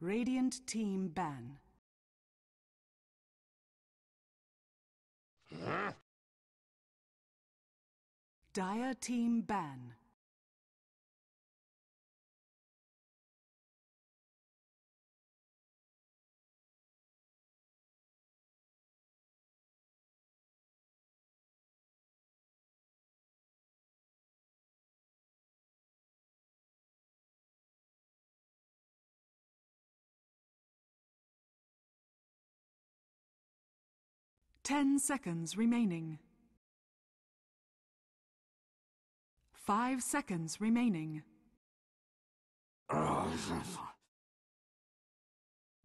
Radiant team ban. Dire team ban. Ten seconds remaining. 5 seconds remaining.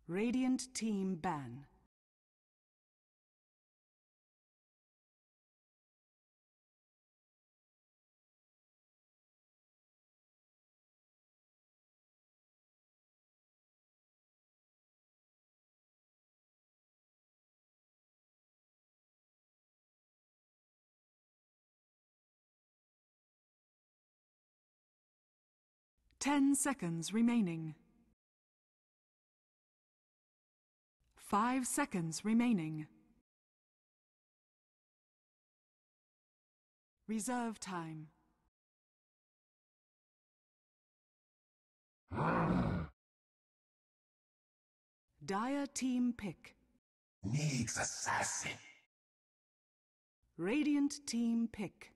Radiant team ban. Ten seconds remaining. 5 seconds remaining. Reserve time. Dire team pick. Needs assassin. Radiant team pick.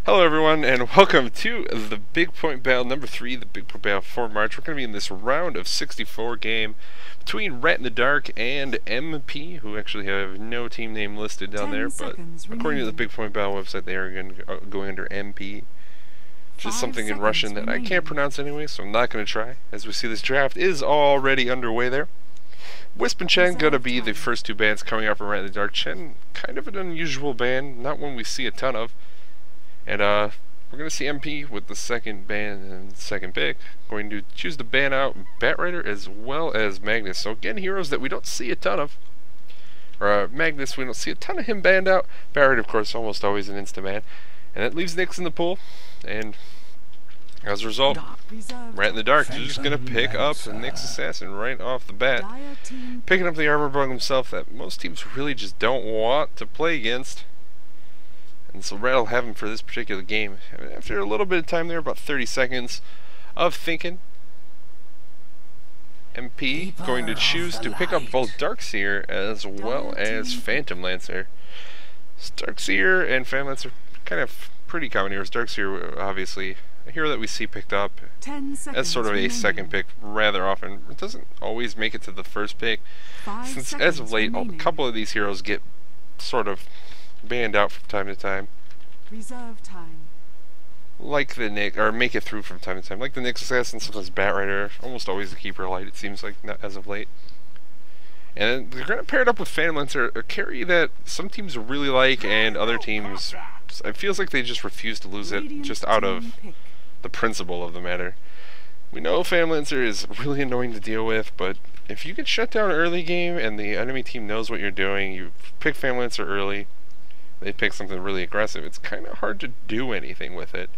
Hello everyone, and welcome to the Bigpoint battle number 3, the Bigpoint battle for March. We're going to be in this round of 64 game between Rat in the Dark and MP, who actually have no team name listed down there, but according to the Bigpoint battle website, they are going under MP, which is something in Russian that I can't pronounce anyway, so I'm not going to try. As we see, this draft is already underway there. Wisp and Chen going to be the first two bands coming up from Rat in the Dark. Chen, kind of an unusual band, not one we see a ton of. And we're going to see MP with the second ban and second pick. Going to choose to ban out Batrider as well as Magnus. So again, heroes that we don't see a ton of. Or Magnus, we don't see a ton of him banned out. Batrider, of course, almost always an insta-ban. And that leaves Nyx in the pool. And as a result, Rat in the Dark is just going to pick up Nyx Assassin right off the bat. Picking up the armor bug himself that most teams really just don't want to play against. And so Rat will have him for this particular game. After a little bit of time there, about 30 seconds of thinking, MP going to choose to pick up both Darkseer as well as Phantom Lancer. Darkseer and Phantom Lancer kind of pretty common heroes. Darkseer, obviously, a hero that we see picked up as sort of a second pick rather often. It doesn't always make it to the first pick, since as of late, a couple of these heroes get sort of banned out from time to time. Reserve time. Like the Nyx, or make it through from time to time. Like the Nyx Assassin, sometimes Batrider, almost always the Keeper Light, it seems like, not as of late. And they're going to pair it up with Phantom Lancer, a carry that some teams really like, and other teams, it feels like they just refuse to lose it, just out of the principle of the matter. We know Phantom Lancer is really annoying to deal with, but if you can shut down early game and the enemy team knows what you're doing, you pick Phantom Lancer early, they pick something really aggressive, it's kind of hard to do anything with it.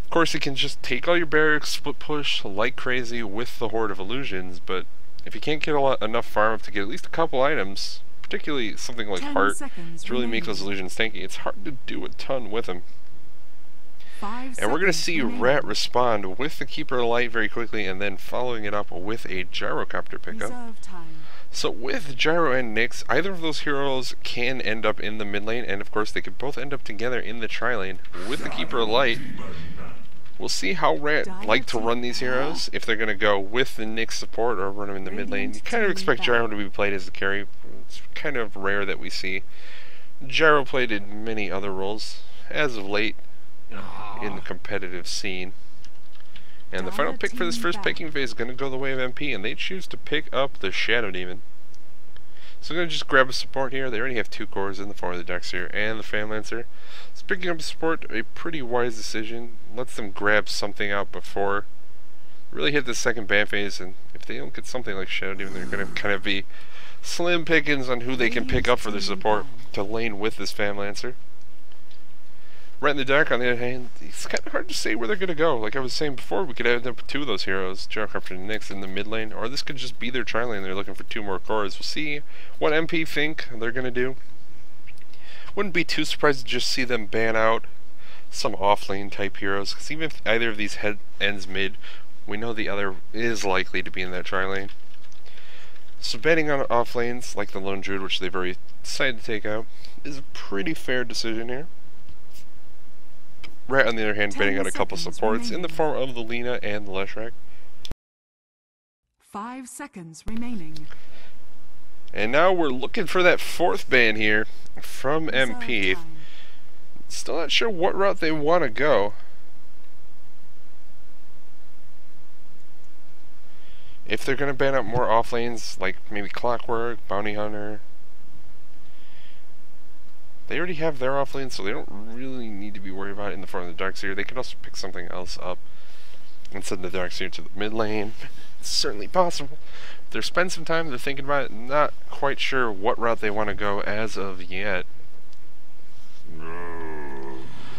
Of course, you can just take all your barracks, split push like crazy with the Horde of Illusions, but if you can't get enough farm up to get at least a couple items, particularly something like Heart, to really make those Illusions tanky, it's hard to do a ton with them. And we're going to see Rat respond with the Keeper Light very quickly, and then following it up with a Gyrocopter pickup. So with Gyro and Nyx, either of those heroes can end up in the mid lane, and of course they could both end up together in the tri lane with the Keeper Light. We'll see how Rat like to run these heroes, if they're going to go with the Nyx support or run them in the mid lane. You kind of expect Gyro to be played as the carry. It's kind of rare that we see Gyro played in many other roles as of late in the competitive scene. And the final pick for this first picking phase is going to go the way of MP, and they choose to pick up the Shadow Demon. So I'm going to just grab a support here. They already have 2 cores in the form of the Darkseer and the Phantom Lancer. So picking up a support, a pretty wise decision. Lets them grab something out before really hit the second ban phase, and if they don't get something like Shadow Demon, they're going to kind of be Slim pickings on who they can pick up for their support to lane with this Fan Lancer. Rat in the Dark, on the other hand, it's kind of hard to say where they're going to go. Like I was saying before, we could end up with two of those heroes, Gyrocopter and Nyx in the mid lane, or this could just be their tri-lane. They're looking for 2 more cores. We'll see what MP think they're going to do. Wouldn't be too surprised to just see them ban out some off-lane type heroes, because even if either of these ends mid, we know the other is likely to be in that tri-lane. So banning on off lanes, like the Lone Druid, which they've already decided to take out, is a pretty fair decision here. Rat, on the other hand, banning out a couple supports in the form of the Lina and the Leshrac. 5 seconds remaining. And now we're looking for that 4th ban here from MP. Still not sure what route they want to go. If they're going to ban out more off lanes, like maybe Clockwork, Bounty Hunter. They already have their off lanes, so they don't really need to be worried about it in the form of the Darkseer. They could also pick something else up and send the Darkseer to the mid lane. It's certainly possible. If they're spending some time, they're thinking about it, not quite sure what route they want to go as of yet.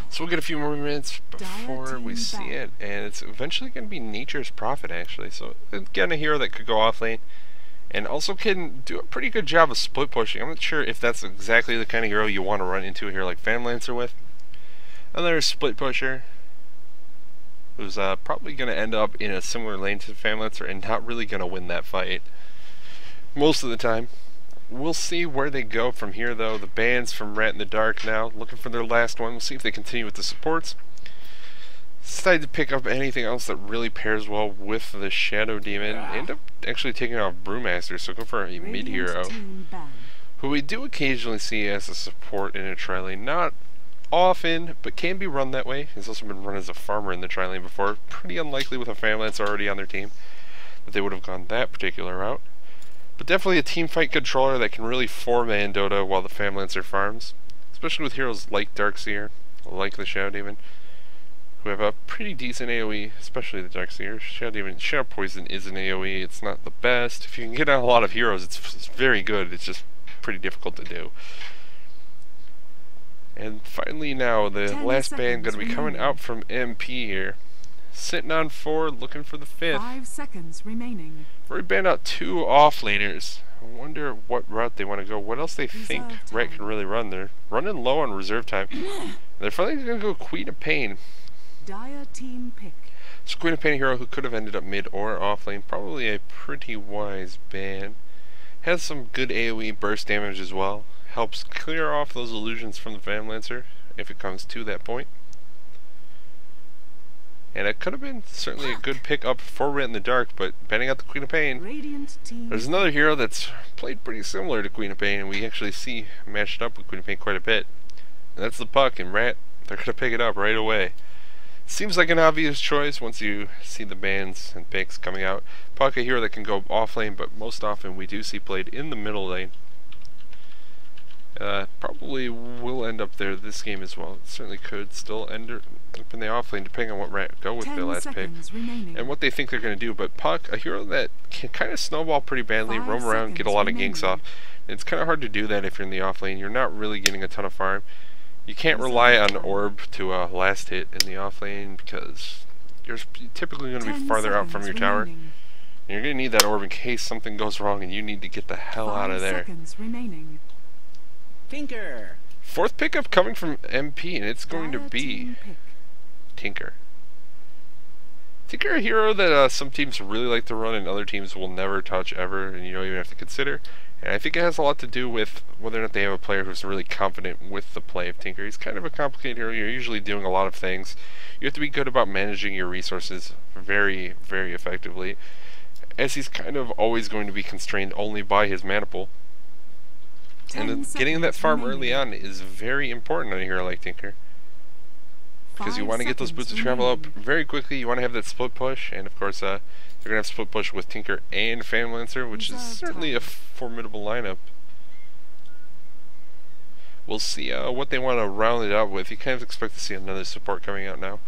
So we'll get a few more minutes before we see it, and it's eventually going to be Nature's Prophet, actually. So again, a hero that could go off lane, and also can do a pretty good job of split pushing. I'm not sure if that's exactly the kind of hero you want to run into a hero like Fan Lancer with. Another split pusher, who's probably going to end up in a similar lane to Fan Lancer and not really going to win that fight most of the time. We'll see where they go from here, though. The bans from Rat in the Dark now, looking for their last one. We'll see if they continue with the supports. Decided to pick up anything else that really pairs well with the Shadow Demon. End up actually taking off Brewmaster, so go for a mid hero, who we do occasionally see as a support in a tri-lane. Not often, but can be run that way. He's also been run as a farmer in the tri-lane before. Pretty unlikely with a Fan Lance already on their team that they would have gone that particular route. But definitely a teamfight controller that can really 4-man Dota while the Fan Lancer farms. Especially with heroes like Darkseer, like the Shadow Demon, who have a pretty decent AoE, especially the Darkseer. Shadow Demon, Shadow Poison is an AoE, it's not the best. If you can get out a lot of heroes, it's very good, it's just pretty difficult to do. And finally now, the last ban going to be coming out from MP here. Sitting on 4, looking for the 5th. 5 seconds remaining. Already banned out 2 offlaners. I wonder what route they want to go. What else they think Rat can really run. They're running low on reserve time. They're finally going to go Queen of Pain. Dire team pick. So Queen of Pain, a hero who could have ended up mid or off lane. Probably a pretty wise ban. Has some good AoE burst damage as well. Helps clear off those illusions from the Fan Lancer if it comes to that point. And it could have been certainly a good pick up for Rat in the Dark, but banning out the Queen of Pain. There's another hero that's played pretty similar to Queen of Pain, and we actually see matched up with Queen of Pain quite a bit. And that's the Puck, and Rat, they're going to pick it up right away. Seems like an obvious choice once you see the bans and picks coming out. Puck, a hero that can go off lane, but most often we do see played in the middle lane. Probably will end up there this game as well. It certainly could still end up in the off lane, depending on what Rat go with their last pick and what they think they're going to do. But Puck, a hero that can kind of snowball pretty badly, roam around, get a lot of ganks off. It's kind of hard to do that if you're in the off lane. You're not really getting a ton of farm. You can't rely on Orb to last hit in the off lane because you're typically going to be farther out from your tower. And you're going to need that Orb in case something goes wrong and you need to get the hell out of there. Tinker. 4th pickup coming from MP, and it's going to be Tinker. Tinker, a hero that some teams really like to run and other teams will never touch ever, and you don't even have to consider. And I think it has a lot to do with whether or not they have a player who's really confident with the play of Tinker. He's kind of a complicated hero. You're usually doing a lot of things. You have to be good about managing your resources very, very effectively, as he's kind of always going to be constrained only by his mana pool. And getting that farm early on is very important on a hero like Tinker, because you want to get those boots of travel up very quickly. You want to have that split push, and of course they're going to have split push with Tinker and Fan Lancer, which is certainly a formidable lineup. We'll see what they want to round it out with. You kind of expect to see another support coming out now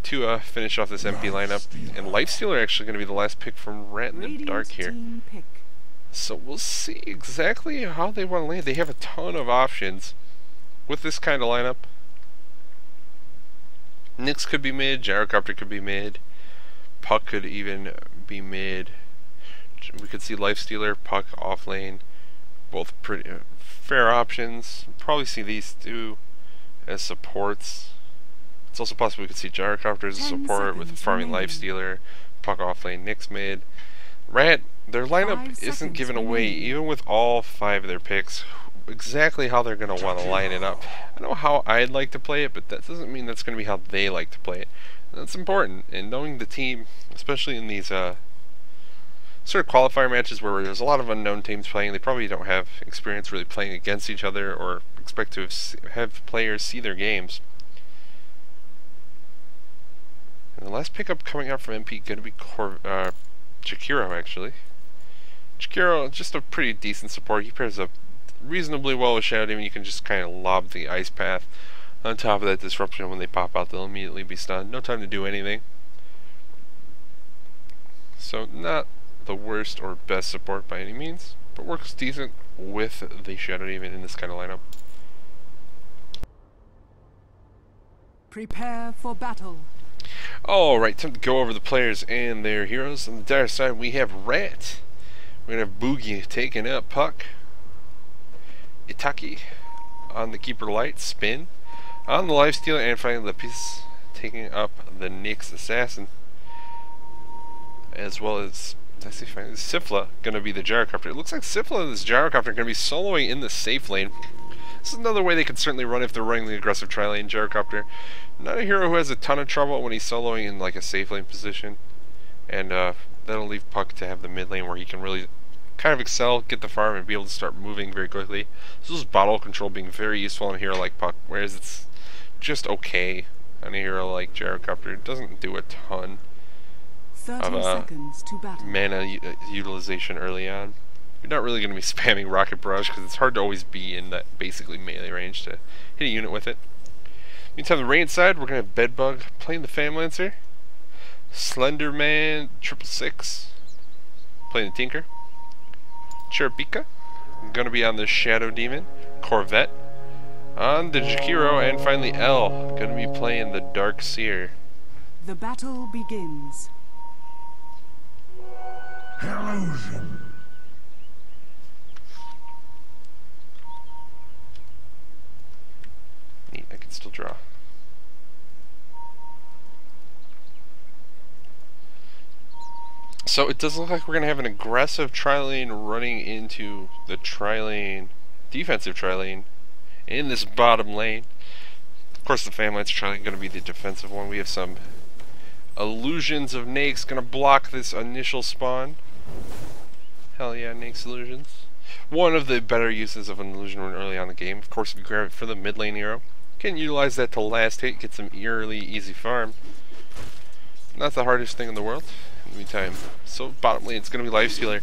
to finish off this MP lineup. And Lifestealer actually going to be the last pick from Rat in the Dark here. So we'll see exactly how they want to land. They have a ton of options with this kind of lineup. Nyx could be mid, Gyrocopter could be mid, Puck could even be mid. We could see Lifestealer, Puck off lane, both pretty fair options. Probably see these two as supports. It's also possible we could see Gyrocopter as a 10 support with seconds farming remaining. Lifestealer, Puck off lane, Nyx mid. Rat, their 5 lineup isn't seconds given away, remaining. even with all 5 of their picks, exactly how they're going to want to line it up. I know how I'd like to play it, but that doesn't mean that's going to be how they like to play it. And that's important, and knowing the team, especially in these sort of qualifier matches where there's a lot of unknown teams playing, they probably don't have experience really playing against each other or expect to have players see their games. And the last pickup coming out from MP going to be Jakiro, actually. Jakiro, just a pretty decent support. He pairs up reasonably well with Shadow Demon. You can just kind of lob the Ice Path on top of that Disruption. When they pop out, they'll immediately be stunned. No time to do anything. So not the worst or best support by any means, but works decent with the Shadow Demon in this kind of lineup. Prepare for battle. Alright, time to go over the players and their heroes. On the dire side, we have Rat. We're going to have Boogie taking up Puck. Itaki on the Keeper Light, Spin. On the Lifestealer and Fighting Lepis, taking up the Nyx Assassin. As well as, Sifla going to be the Gyrocopter. It looks like Sifla and this Gyrocopter are going to be soloing in the safe lane. This is another way they could certainly run if they're running the aggressive tri-lane Gyrocopter. Not a hero who has a ton of trouble when he's soloing in like a safe lane position. And that'll leave Puck to have the mid lane where he can really kind of excel, get the farm, and be able to start moving very quickly. This is bottle control being very useful on a hero like Puck, whereas it's just okay on a hero like Gyrocopter. It doesn't do a ton 30 of seconds to battle. mana utilization early on. You're not really going to be spamming Rocket Barrage because it's hard to always be in that basically melee range to hit a unit with it. Meantime, the range side, we're going to have Bedbug playing the Famlancer, Slenderman 666 playing the Tinker, Cherpika going to be on the Shadow Demon, Corvette on the Jakiro, and finally L going to be playing the Dark Seer. The battle begins. Illusion. Neat, I can still draw. So it does look like we're going to have an aggressive tri-lane running into the tri-lane, defensive tri-lane in this bottom lane. Of course the Famlancer tri-lane is going to be the defensive one. We have some illusions of Nakes going to block this initial spawn. Hell yeah, Nakes illusions. One of the better uses of an illusion rune early on in the game. Of course, if you grab it for the mid lane hero, can utilize that to last hit, get some eerily easy farm. Not the hardest thing in the world. In the meantime, so bottom lane, it's going to be Lifestealer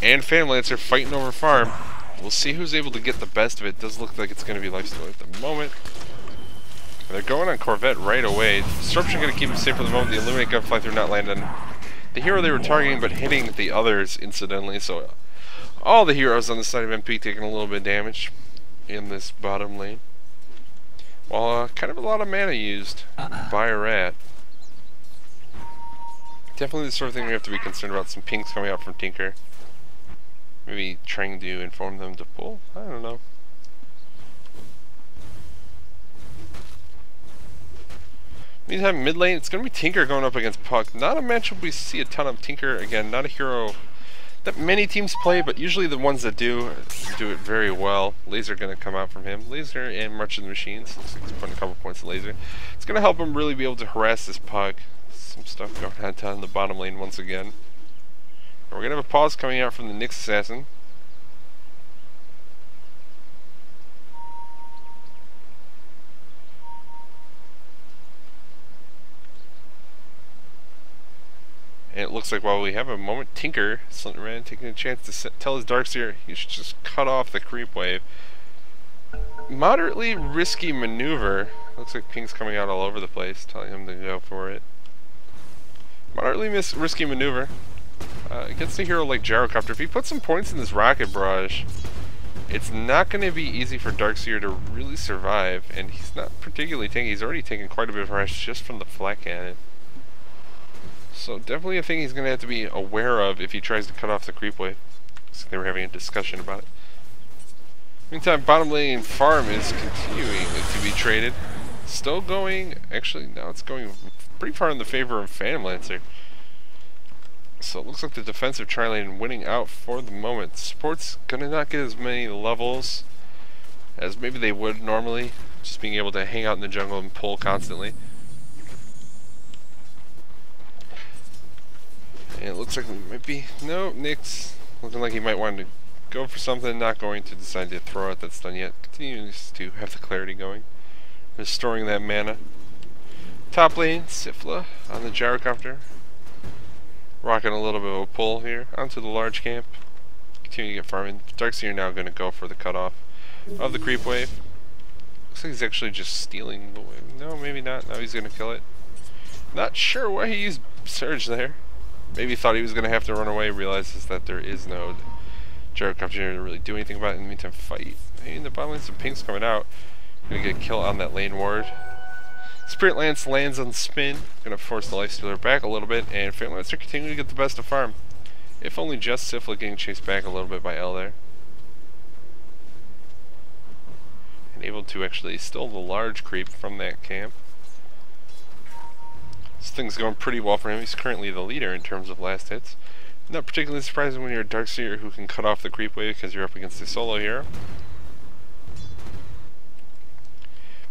and Famlancer fighting over farm. We'll see who's able to get the best of it. Does look like it's going to be Lifestealer at the moment. And they're going on Corvette right away. Disruption going to keep him safe for the moment. The Illuminate gun fly through not landing the hero they were targeting, but hitting the others incidentally. So all the heroes on the side of MP taking a little bit of damage in this bottom lane. Well, kind of a lot of mana used by a Rat. Definitely the sort of thing we have to be concerned about. Some pinks coming out from Tinker. Maybe trying to inform them to pull? I don't know. Meantime, mid lane, it's going to be Tinker going up against Puck. Not a matchup we see a ton of. Tinker, again, not a hero that many teams play, but usually the ones that do it very well. Laser going to come out from him. Laser and March of the Machines. Looks like he's putting a couple points of laser. It's going to help him really be able to harass this Puck. Some stuff going on down in the bottom lane once again. And we're going to have a pause coming out from the Nyx Assassin. And it looks like while we have a moment, Tinker, Slenderman, taking a chance to tell his Darkseer he should just cut off the creep wave. Moderately risky maneuver. Looks like Pink's coming out all over the place, telling him to go for it. Moderately risky maneuver. Against a hero like Gyrocopter, if he puts some points in this rocket barrage, it's not going to be easy for Darkseer to really survive, and he's not particularly tanky. He's already taken quite a bit of harass just from the flak cannon. So definitely a thing he's going to have to be aware of if he tries to cut off the creep wave. So they were having a discussion about it. Meantime, bottom lane farm is continuing to be traded. Still going, actually now it's going pretty far in the favor of Phantom Lancer. So it looks like the defensive tri-lane winning out for the moment. Support's gonna not get as many levels as maybe they would normally, just being able to hang out in the jungle and pull constantly. And it looks like we might be, no, Nick's looking like he might want to go for something, not going to decide to throw it, that's done yet. Continues to have the clarity going, restoring that mana. Top lane, Sifla on the Gyrocopter. Rocking a little bit of a pull here onto the large camp. Continue to get farming. Darkseer now going to go for the cutoff of the creep wave. Looks like he's actually just stealing the wave. No, maybe not. Now he's going to kill it. Not sure why he used Surge there. Maybe thought he was going to have to run away. Realizes that there is no Gyrocopter to really do anything about it. In the meantime, fight. Hey, in the bottom lane, some pinks coming out. Going to get a kill on that lane ward. Spirit Lance lands on spin, gonna force the Lifestealer back a little bit, and Phantom Lancer continuing to get the best of farm. If only just Sifla getting chased back a little bit by L there. And able to actually steal the large creep from that camp. This thing's going pretty well for him. He's currently the leader in terms of last hits. Not particularly surprising when you're a Darkseer who can cut off the creep wave because you're up against a solo hero.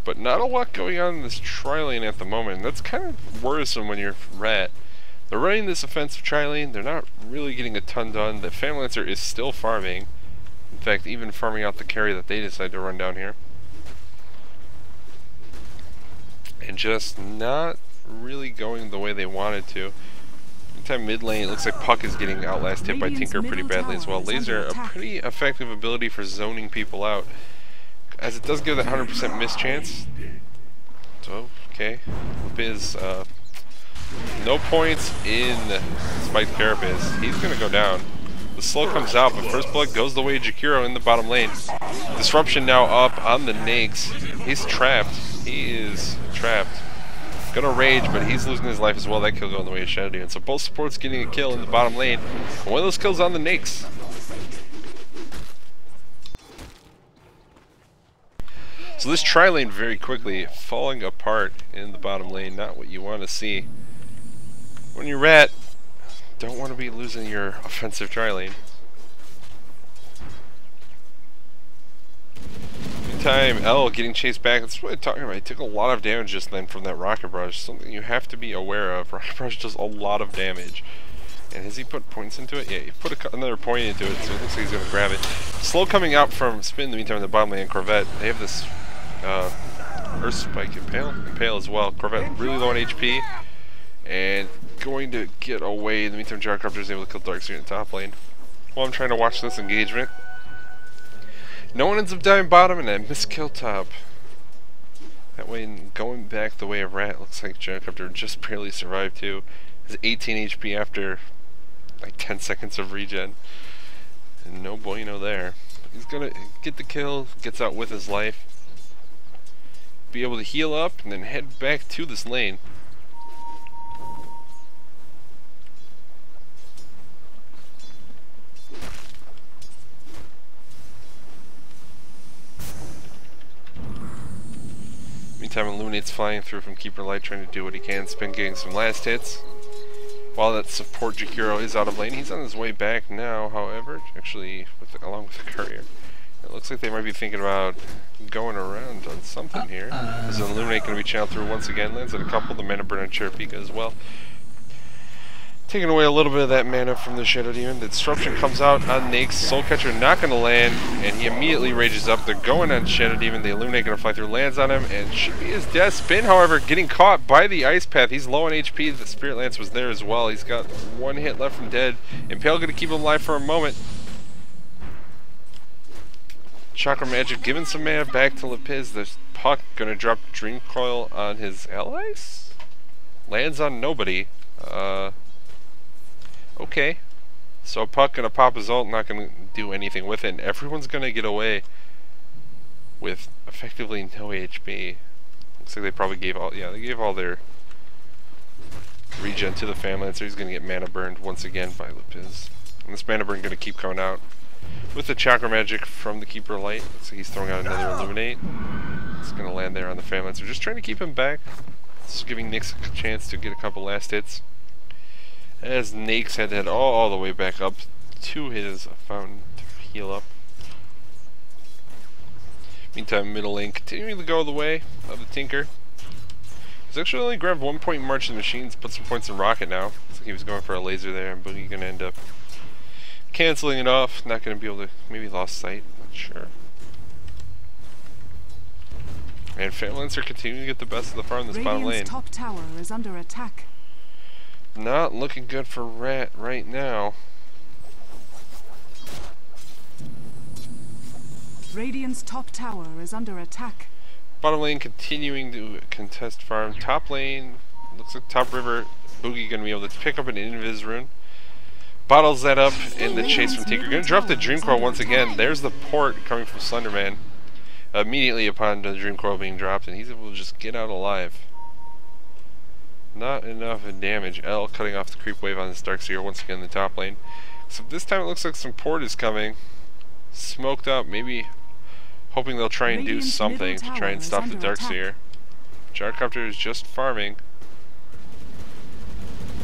But not a lot going on in this tri-lane at the moment, and that's kind of worrisome when you're Rat. They're running this offensive tri-lane, they're not really getting a ton done. The Phantom Lancer is still farming. In fact, even farming out the carry that they decide to run down here. And just not really going the way they wanted to. Meantime, mid lane, it looks like Puck is getting outlast hit by Tinker pretty badly as well. Laser, a pretty effective ability for zoning people out, as it does give that 100% miss chance. So, okay. Biz, no points in Spiked Carapace. He's going to go down. The slow comes out, but first blood goes the way of Jakiro in the bottom lane. Disruption now up on the Nakes. He's trapped. He is trapped. Gonna rage, but he's losing his life as well. That kill going the way of Shadow Demon. So both supports getting a kill in the bottom lane. And one of those kills on the Nakes. So this tri-lane very quickly falling apart in the bottom lane. Not what you want to see. When you're Rat, don't want to be losing your offensive tri-lane. Meantime, L getting chased back. That's what I'm talking about. He took a lot of damage just then from that rocket barrage. Something you have to be aware of. Rocket barrage does a lot of damage. And has he put points into it? Yeah, he put another point into it, so it looks like he's going to grab it. Slow coming out from Spin in the meantime in the bottom lane. Corvette, they have this Earth Spike, Impale as well. Corvette really low on HP. And going to get away. In the meantime, Gyrocopter is able to kill Darkseer in the top lane. While I'm trying to watch this engagement. No one ends up dying bottom, and I miss kill top. That way, going back the way of Rat, looks like Gyrocopter just barely survived too. Has 18 HP after like 10 seconds of regen. And no bueno there. He's gonna get the kill, gets out with his life. Be able to heal up, and then head back to this lane. Meantime, Illuminate's flying through from Keeper Light, trying to do what he can. Spin getting some last hits. While that support Jakiro is out of lane, he's on his way back now, however, actually, along with the courier. It looks like they might be thinking about going around on something here. Is Illuminate going to be channeled through once again? Lands at a couple, the mana burn on Cherapika as well. Taking away a little bit of that mana from the Shadow Demon. The Disruption comes out on Nake's Soul Catcher, not going to land, and he immediately rages up. They're going on Shadow Demon. The Illuminate going to fly through, lands on him, and should be his death. Spin, however, getting caught by the Ice Path. He's low on HP. The Spirit Lance was there as well. He's got one hit left from dead. Impale going to keep him alive for a moment. Chakra Magic giving some mana back to Lepiz. The Puck going to drop Dream Coil on his allies. Lands on nobody. Okay. So Puck gonna pop his ult, not gonna do anything with it, and everyone's gonna get away with effectively no HP. Looks like they probably gave all, yeah, they gave all their regen to the Fan Lancer. He's gonna get mana burned once again by Lipiz. And this mana burn gonna keep coming out with the chakra magic from the Keeper of Light. Looks like he's throwing out another Illuminate. It's gonna land there on the Fan Lancer, just trying to keep him back. Just giving Nyx a chance to get a couple last hits. As Nyx had to head all the way back up to his fountain to heal up. Meantime, middle lane continuing to go the way of the Tinker. He's actually only grabbed 1 point in March of the Machines, put some points in Rocket now. Looks like he was going for a laser there, and Boogie gonna end up canceling it off. Not gonna be able to, maybe lost sight, not sure. And Fan Lancer continuing to get the best of the farm in this bottom lane. Top tower is under attack. Not looking good for Rat right now. Radiant's top tower is under attack. Bottom lane continuing to contest farm. Top lane, looks like top river, Boogie gonna be able to pick up an Invis rune. Bottles that up in the chase from Tinker. Gonna drop the Dream Coil once again. There's the port coming from Slenderman. Immediately upon the Dream Coil being dropped, and he's able to just get out alive. Not enough damage. L cutting off the creep wave on this Darkseer once again in the top lane. So this time it looks like some port is coming. Smoked up, maybe hoping they'll try and do something to try and stop the Darkseer. Gyrocopter is just farming.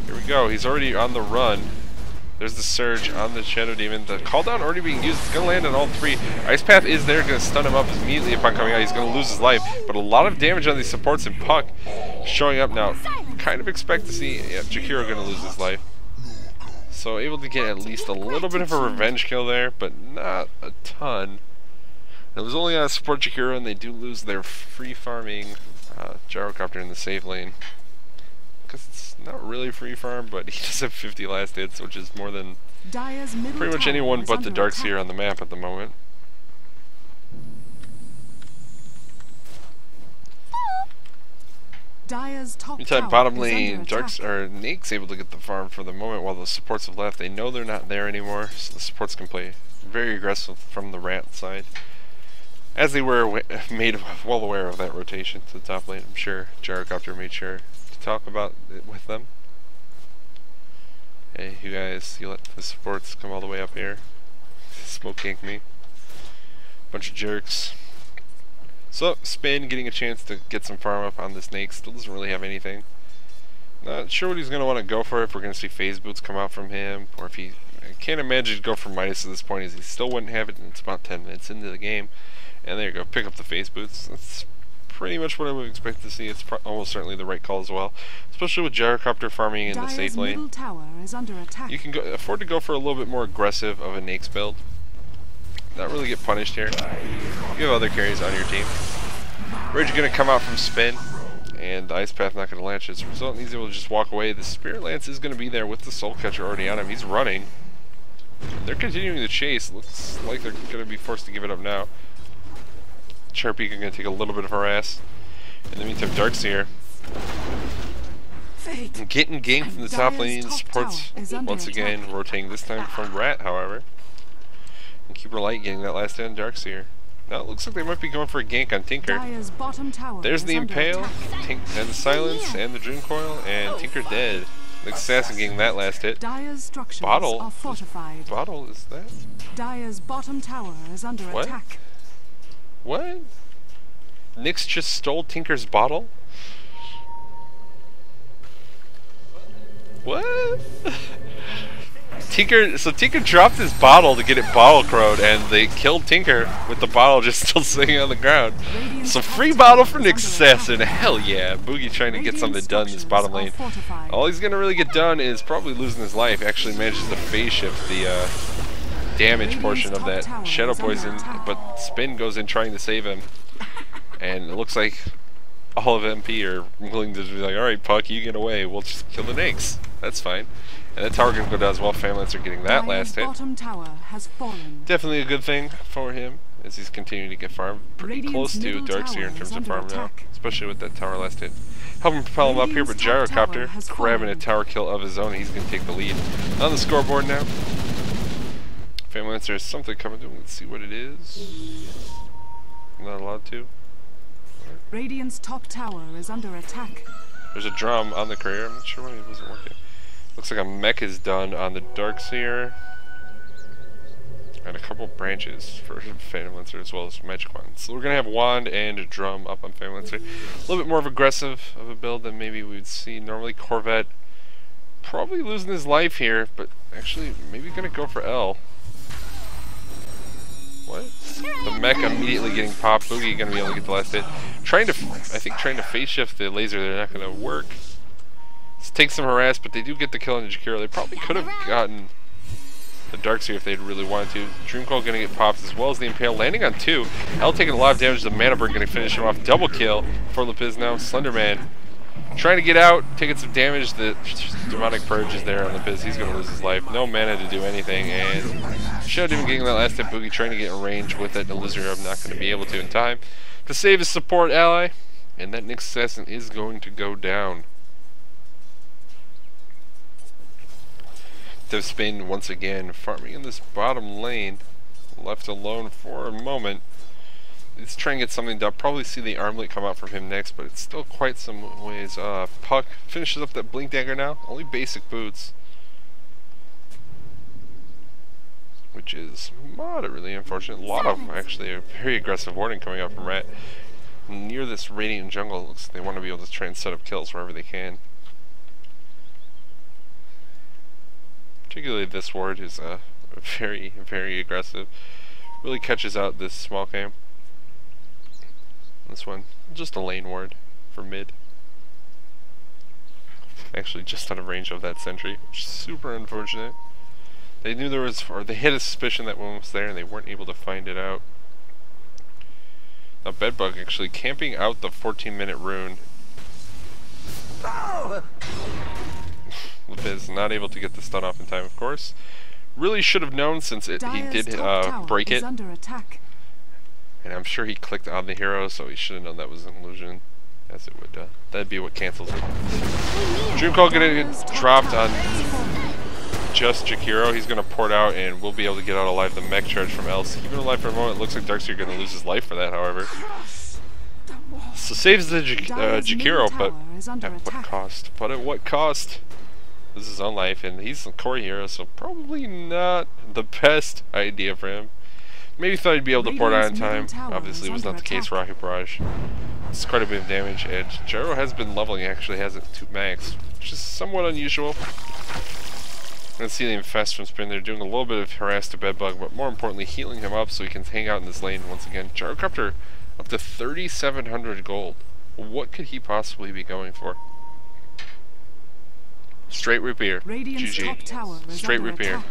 Here we go, he's already on the run. There's the Surge on the Shadow Demon. The call down already being used. It's going to land on all three. Ice Path is there, going to stun him up immediately upon coming out. He's going to lose his life. But a lot of damage on these supports, and Puck showing up now. Kind of expect to see Jakiro going to lose his life. So able to get at least a little bit of a revenge kill there, but not a ton. It was only on a support Jakiro, and they do lose their free farming Gyrocopter in the save lane. Because it's not really free farm, but he does have 50 last hits, which is more than pretty much anyone but the Darkseer on the map at the moment. Meantime, bottom lane, Nake's able to get the farm for the moment while the supports have left. They know they're not there anymore, so the supports can play very aggressive from the Rat side. As they were made well aware of that rotation to the top lane, I'm sure Gyrocopter made sure to talk about it with them. Hey, you guys, you let the supports come all the way up here. Smoke gank me. Bunch of jerks. So, Spin getting a chance to get some farm up on the Snake. Still doesn't really have anything. Not sure what he's going to want to go for, if we're going to see phase boots come out from him, or if he... I can't imagine he'd go for minus at this point, as he still wouldn't have it, and it's about 10 minutes into the game. And there you go, pick up the phase boots. That's pretty much what I would expect to see. It's almost certainly the right call as well, especially with Gyrocopter farming in the safe lane. You can afford to go for a little bit more aggressive of a Nake's build. Not really get punished here. You have other carries on your team. Rage going to come out from Spin, and the Ice Path not going to launch. As a result, he's able to just walk away. The Spirit Lance is going to be there with the Soul Catcher already on him. He's running. They're continuing the chase. Looks like they're going to be forced to give it up now. Sharpie going to take a little bit of harass. In the meantime, Darkseer getting ganked from the top lane. Supports once again rotating, this time from Rat, however. And Keeper Light getting that last hit on Darkseer. Now it looks like they might be going for a gank on Tinker. There's the Impale, and the Silence, and the Dream Coil, and Tinker dead. The Assassin getting that last hit. Bottle? Bottle, is that? Dire's bottom tower is under attack. What? Nyx just stole Tinker's bottle? What? Tinker dropped his bottle to get it bottle crowed, and they killed Tinker with the bottle just still sitting on the ground. So free bottle for Nyx Assassin, hell yeah. Boogie trying to get something done in this bottom lane. All he's gonna really get done is probably losing his life. Actually manages to phase shift the damage portion of that Shadow Poison, but Spin goes in trying to save him. And it looks like all of MP are willing to be like, alright Puck, you get away, we'll just kill the Nyx. That's fine. And that tower gonna go down as well. Fan Lancer getting that last hit. Definitely a good thing for him, as he's continuing to get farmed. Pretty close to Darkseer in terms of farm now, especially with that tower last hit. Helping propel him up here, but Gyrocopter grabbing a tower kill of his own. He's gonna take the lead on the scoreboard now. Family Lancer has something coming to him. Let's see what it is. I'm not allowed to. Radiant's top tower is under attack. There's a drum on the courier. I'm not sure why it wasn't working. Looks like a mech is done on the Darkseer. And a couple branches for Phantom Lancer as well as Magic Wand. So we're going to have Wand and a drum up on Phantom Lancer. A little bit more of aggressive of a build than maybe we'd see normally. Corvette probably losing his life here, but actually maybe going to go for L. What? The mech immediately getting popped. Boogie going to be able to get the last hit. I think trying to phase shift the laser, they're not going to work. This takes some harass, but they do get the kill on Jakiro. They probably could have gotten the Darkseer if they'd really wanted to. Dreamcoil going to get popped as well as the Impale, landing on 2. L taking a lot of damage. The Mana Bird going to finish him off. Double kill for Lepiz now. Slenderman trying to get out, taking some damage. The Demonic Purge is there on Lepiz. He's going to lose his life. No mana to do anything, and should even getting that last hit. Boogie trying to get in range with it. The Lizard I'm not going to be able to in time to save his support ally, and that Nyx Assassin is going to go down. Devspain once again farming in this bottom lane, left alone for a moment. He's trying to get something done. Probably see the armlet come out from him next, but it's still quite some ways off. Puck finishes up that Blink Dagger now. Only basic boots, which is moderately unfortunate. A lot of actually a very aggressive warning coming out from Rat. Near this Radiant jungle, it looks like they want to be able to try and set up kills wherever they can. Particularly this ward is very, very aggressive. Really catches out this small game. This one, just a lane ward for mid. Actually just out of range of that sentry, which is super unfortunate. They knew there was, or they had a suspicion that one was there and they weren't able to find it out. Now Bedbug actually camping out the 14-minute rune. Lepiz not able to get the stun off in time, of course. Really should have known since he did break it. Under attack. And I'm sure he clicked on the hero, so he should have known that was an illusion. As it would, that'd be what cancels it. Dreamcoil gonna get dropped on just Jakiro. He's gonna port out and we'll be able to get out alive the mech charge from Else. Keeping alive for a moment. It looks like Darkseer gonna lose his life for that, however. So saves the Jakiro, but at what cost? But at what cost? This is his own life, and he's a core hero, so probably not the best idea for him. Maybe thought he'd be able to port out in time. Obviously, it was not the case for Rocket Barrage. It's quite a bit of damage, and Gyro has been leveling. He actually has it 2 max, which is somewhat unusual. And see the Infest from Spin. They're doing a little bit of harass to Bedbug, but more importantly, healing him up so he can hang out in this lane once again. Gyrocopter up to 3,700 gold. What could he possibly be going for? Straight root beer. GG. Straight root beer.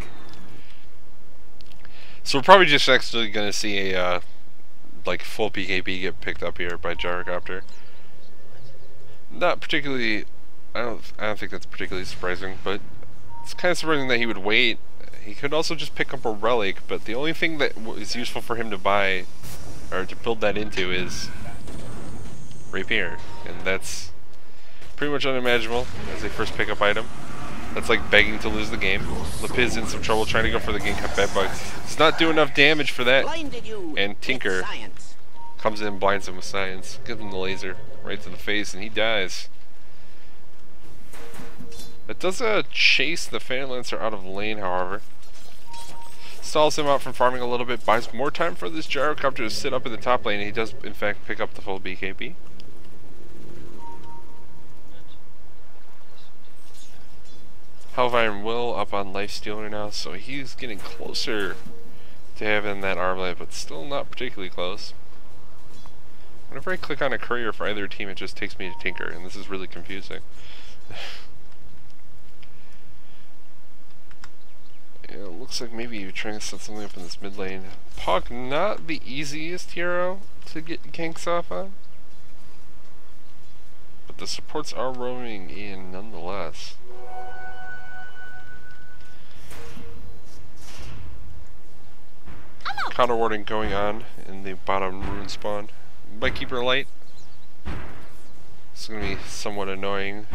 So we're probably just actually going to see a like full BKB get picked up here by Gyrocopter. Not particularly. I don't think that's particularly surprising, but it's kind of surprising that he would wait. He could also just pick up a relic, but the only thing that is useful for him to buy or to build that into is Rapier, and that's pretty much unimaginable as a first pickup item. That's like begging to lose the game. Lepiz in some trouble trying to go for the Ginkgo Bedbug. He's not doing enough damage for that. And Tinker comes in and blinds him with Science. Gives him the laser right to the face and he dies. It does chase the Phantom Lancer out of lane, however. Stalls him out from farming a little bit. Buys more time for this Gyrocopter to sit up in the top lane. And he does in fact pick up the full BKB. Hellfire Will up on Lifestealer now, so he's getting closer to having that armlet, but still not particularly close. Whenever I click on a courier for either team, it just takes me to Tinker, and this is really confusing. Yeah, it looks like maybe you're trying to set something up in this mid lane. Pog, not the easiest hero to get ganks off on, but the supports are roaming in nonetheless. Counter warding going on in the bottom rune spawn by Keeper Light. It's going to be somewhat annoying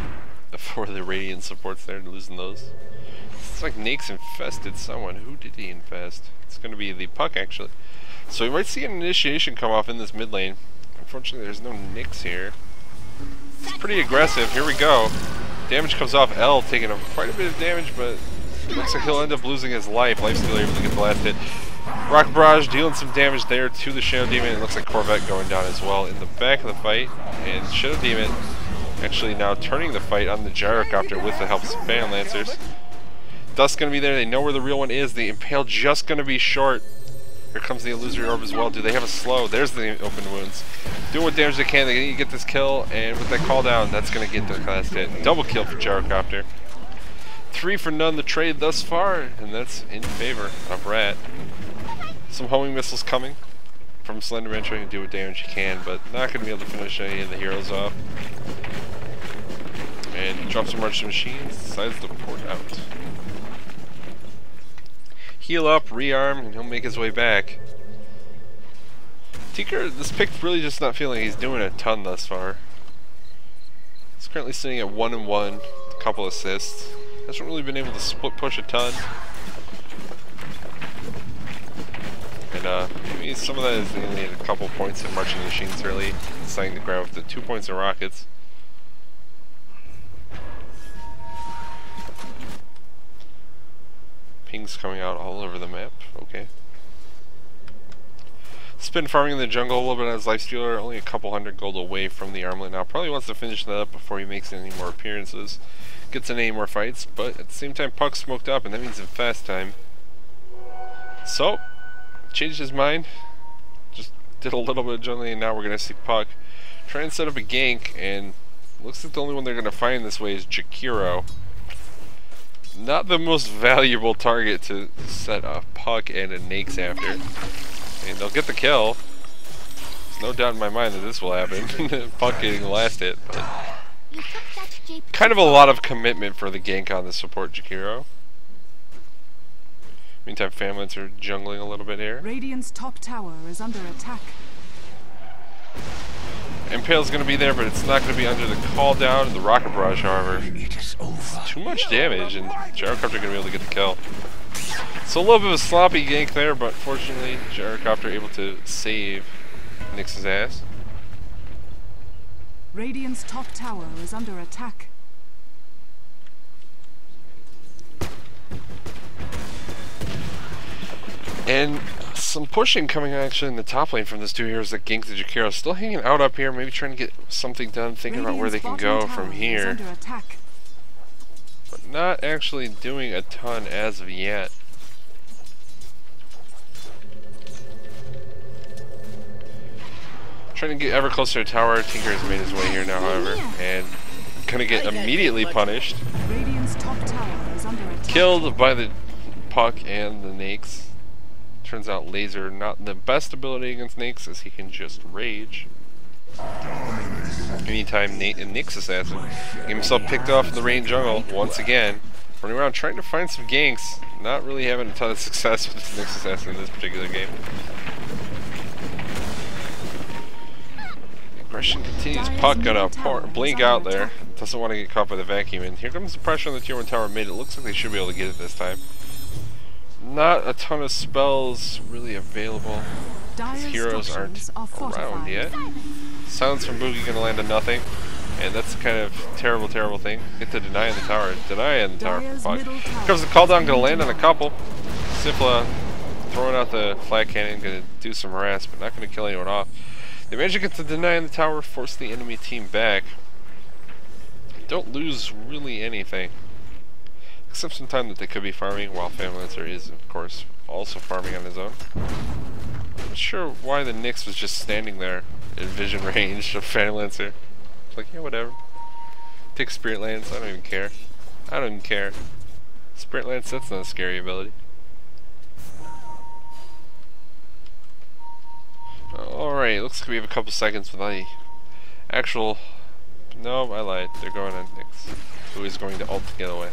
for the Radiant supports there, losing those. Looks like Nake's infested someone. Who did he infest? It's going to be the Puck, actually. So we might see an initiation come off in this mid lane. Unfortunately, there's no Nyx here. It's pretty aggressive. Here we go. Damage comes off L, taking quite a bit of damage, but it looks like he'll end up losing his life. Lifesteal able to get the last hit. Rock Barrage dealing some damage there to the Shadow Demon. It looks like Corvette going down as well in the back of the fight. And Shadow Demon actually now turning the fight on the Gyrocopter with the help of some Phantom Lancers. Dust's going to be there. They know where the real one is. The Impale just going to be short. Here comes the Illusory Orb as well. Do they have a slow? There's the open wounds. Doing what damage they can. They need to get this kill. And with that call down, that's going to get the last hit. Double kill for Gyrocopter. 3 for none the trade thus far. And that's in favor of Rat. Some homing missiles coming from Slenderman, trying to do what damage he can, but not going to be able to finish any of the heroes off. And he drops some March Machines, decides to port out. Heal up, rearm, and he'll make his way back. Tinker, this pick really just not feeling he's doing a ton thus far. He's currently sitting at 1-1, a couple assists. Hasn't really been able to split push a ton. And maybe some of that is only a couple points in Marching Machines early, deciding to grab up to 2 points in Rockets. Pings coming out all over the map, okay. Spin farming in the jungle a little bit on his Lifestealer, only a couple hundred gold away from the armlet now. Probably wants to finish that up before he makes any more appearances, gets in any more fights, but at the same time Puck's smoked up, and that means in fast time. So, changed his mind, just did a little bit of jungling, and now we're going to see Puck try and set up a gank, and looks like the only one they're going to find this way is Jakiro. Not the most valuable target to set a Puck and a Nyx after. And they'll get the kill. There's no doubt in my mind that this will happen. Puck getting the last hit, but kind of a lot of commitment for the gank on the support Jakiro. Meantime, Famlets are jungling a little bit here. Radiant's top tower is under attack. Impale's going to be there, but it's not going to be under the call down. And the Rocket Barrage, however, it's too much damage, and Gyrocopter going to be able to get the kill. So a little bit of a sloppy gank there, but fortunately, Gyrocopter able to save Nyx's ass. Radiant's top tower is under attack. And some pushing coming actually in the top lane from those two heroes that ganked the Jakiro. Still hanging out up here, maybe trying to get something done, thinking about where they can go from here. But not actually doing a ton as of yet. Trying to get ever closer to tower. Tinker has made his way here now, however, and gonna get immediately punished. Killed by the Puck and the Nyx. Turns out Laser not the best ability against Nyx, as he can just rage. Anytime Nyx assassin get himself picked off in the rain jungle once again, running around trying to find some ganks. Not really having a ton of success with the Nyx assassin in this particular game. Aggression continues. Puck gonna blink out there. Doesn't want to get caught by the vacuum. And here comes the pressure on the tier 1 tower mid. It looks like they should be able to get it this time. Not a ton of spells really available. These heroes aren't around yet. Silence from Boogie gonna land on nothing. And that's the kind of terrible, terrible thing. Get to deny in the tower. Deny in the tower for Puck. Here comes the call down, gonna land on a couple. Simpla throwing out the flat cannon, gonna do some harass, but not gonna kill anyone off. They manage to get to deny in the tower, force the enemy team back. Don't lose really anything. Except some time that they could be farming, while Famlancer is, of course, also farming on his own. Not sure why the Nyx was just standing there in vision range of Famlancer. It's like, yeah, whatever. Take Spirit Lance, I don't even care. I don't even care. Spirit Lance, that's not a scary ability. Alright, looks like we have a couple seconds with the actual... No, I lied. They're going on Nyx, who is going to ult to get away.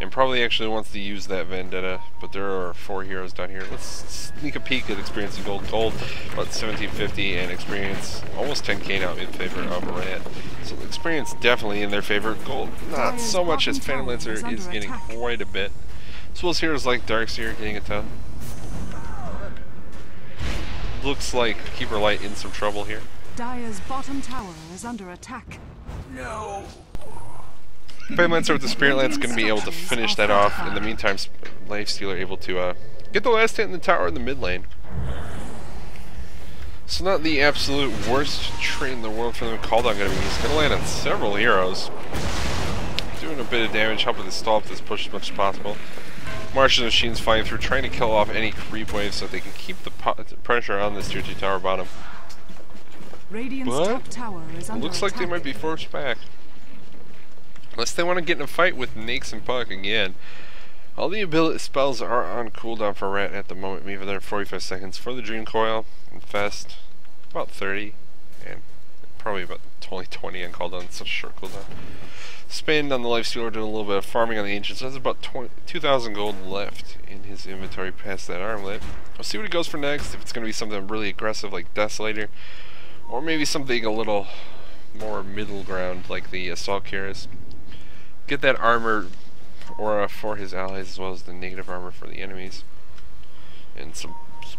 and probably actually wants to use that vendetta, but there are 4 heroes down here. Let's sneak a peek at experience and gold. Gold about 1750, and experience almost 10k now in favor of red. So experience definitely in their favor. Gold not so much, as Phantom Lancer is getting quite a bit. As well as heroes like Darkseer getting a ton. Looks like Keeper Light in some trouble here. Dire's bottom tower is under attack. No. Phantom Lancer with the Spirit Lance going to be able to finish that off. In the meantime, Lifestealer able to get the last hit in the tower in the mid lane. So not the absolute worst trade in the world for them. Called on going to be. He's going to land on several heroes, doing a bit of damage, helping to stall up this push as much as possible. Martian machines flying through, trying to kill off any creep waves so they can keep the pressure on this tier 2 tower bottom. Radiant's top tower is under Looks like they might be forced back. Unless they want to get in a fight with Nyx and Puck again. All the ability spells are on cooldown for Rat at the moment. We have another 45 seconds for the Dream Coil. Infest, about 30. And probably about 20 on cooldown. It's such a short cooldown. Spend on the Lifestealer, doing a little bit of farming on the Ancients. So there's about 2,000 gold left in his inventory past that armlet. We'll see what he goes for next. If it's going to be something really aggressive like Desolator, or maybe something a little more middle ground like the Assault Cuirass. Get that armor aura for his allies as well as the negative armor for the enemies. And some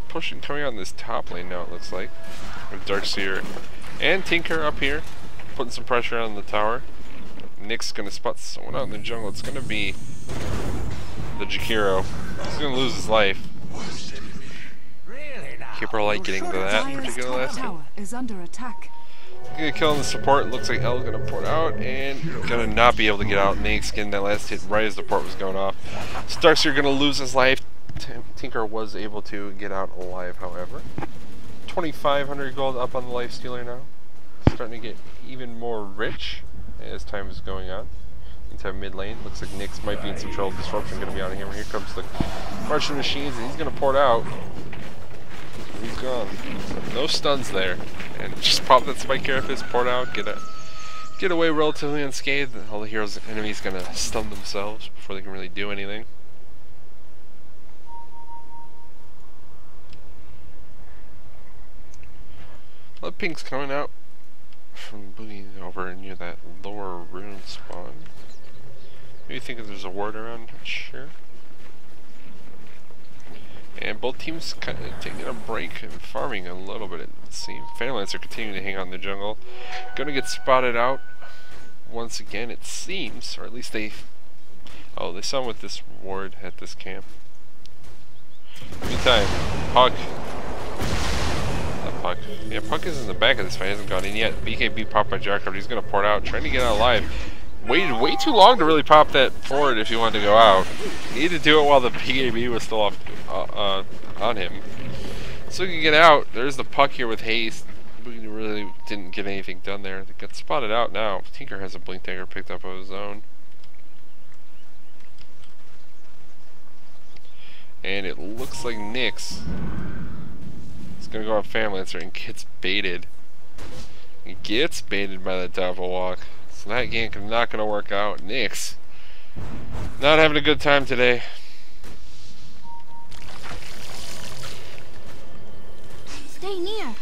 pushing coming out in this top lane now, it looks like. With Darkseer and Tinker up here, putting some pressure on the tower. Nick's going to spot someone out in the jungle. It's going to be the Jakiro. He's going to lose his life. Keeper Light getting to that particular last hit. is under attack. Gonna kill on the support. Looks like L's gonna port out and gonna not be able to get out. Nate's getting that last hit right as the port was going off. Starkseer gonna lose his life. Tinker was able to get out alive, however. 2,500 gold up on the Lifestealer now. Starting to get even more rich as time is going on. Into mid lane. Looks like Nyx might be in some trouble. Disruption gonna be on him. Here comes the Martian machines, and he's gonna port out. He's gone. No stuns there. And just pop that Spike Carapace, port out, get away relatively unscathed. All the heroes and enemies gonna stun themselves before they can really do anything. A lot of pings coming out from boogie over near that lower rune spawn. Maybe thinking there's a ward around, not sure. And both teams kind of taking a break and farming a little bit, it seems. Phantom Lancer continuing to hang out in the jungle. Gonna get spotted out once again, it seems. Or at least they... Oh, they saw him with this ward at this camp. Meantime, Puck. Not Puck. Yeah, Puck is in the back of this fight. He hasn't gone in yet. BKB popped by Jackrabbit. He's gonna port out, trying to get out alive. Waited way too long to really pop that forward if he wanted to go out. He needed to do it while the PAB was still off on him. So he can get out. There's the Puck here with haste. We really didn't get anything done there. They got spotted out now. Tinker has a Blink Dagger picked up of his own. And it looks like Nyx is going to go on Phantom Lancer and gets baited. He gets baited by the Doppel Walk. So that gank is not going to work out. Nyx not having a good time today. Stay near.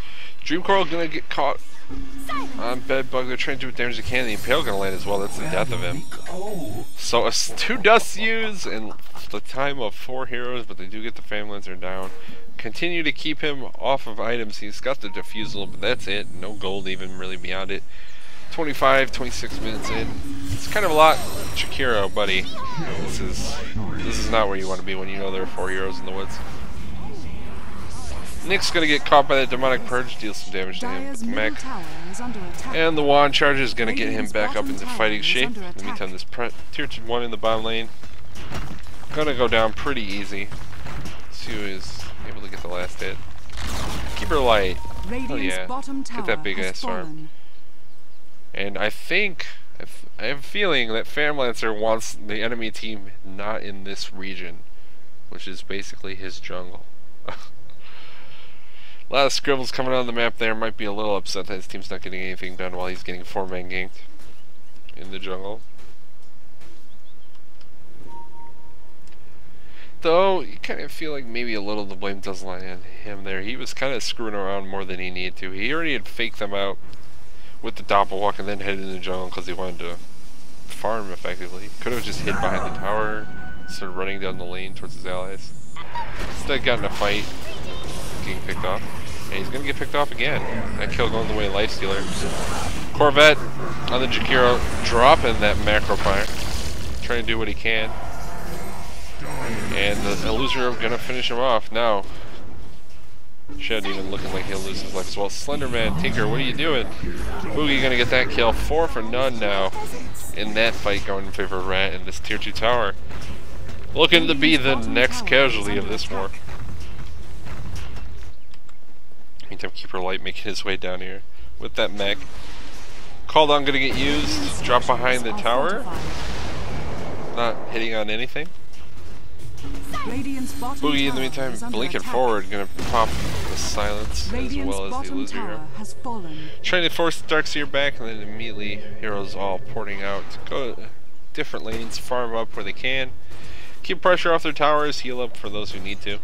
Dream Coral gonna get caught on Bedbug. They're trying to do what damage they can. The Impale gonna land as well. That's the death of him. So it's 2 dusts used in the time of 4 heroes, but they do get the Phantom Lancer down. Continue to keep him off of items. He's got the defusal, but that's it. No gold even really beyond it. 26 minutes in. It's kind of a lot. Shakiro, buddy. This is not where you want to be when you know there are 4 heroes in the woods. Nick's gonna get caught by that Demonic Purge, deal some damage to him. Mech. And the Wand Charge is gonna get him back up into fighting shape. In the meantime, this tier 1 in the bottom lane gonna go down pretty easy. Let's see who is able to get the last hit. Keeper Light. Oh yeah. Get that big ass arm. And I have a feeling that Phantom Lancer wants the enemy team not in this region, which is basically his jungle. A lot of scribbles coming on the map there. Might be a little upset that his team's not getting anything done while he's getting 4-man ganked in the jungle. Though, you kind of feel like maybe a little of the blame does lie on him there. He was kind of screwing around more than he needed to. He already had faked them out with the doppelwalk and then headed into the jungle because he wanted to farm effectively. Could have just hid behind the tower, started running down the lane towards his allies. Instead got in a fight, getting picked off. And he's going to get picked off again. That kill going the way of Lifestealer. Corvette on the Jakiro, dropping that macro fire. Trying to do what he can. And the Illusory going to finish him off. Now, Shed even looking like he'll lose his life as well. Slenderman, Tinker, what are you doing? Boogie going to get that kill. 4 for none now. In that fight going in favor of Rat in this tier 2 tower. Looking to be the next casualty of this war. Meantime, Keeper Light making his way down here with that mech. Called on gonna get used. Drop behind the tower. Not hitting on anything. Boogie in the meantime blinking forward, gonna pop the silence as well as the Illusory Hero. Trying to force Darkseer back and then immediately heroes all porting out. Go to different lanes, farm up where they can. Keep pressure off their towers, heal up for those who need to.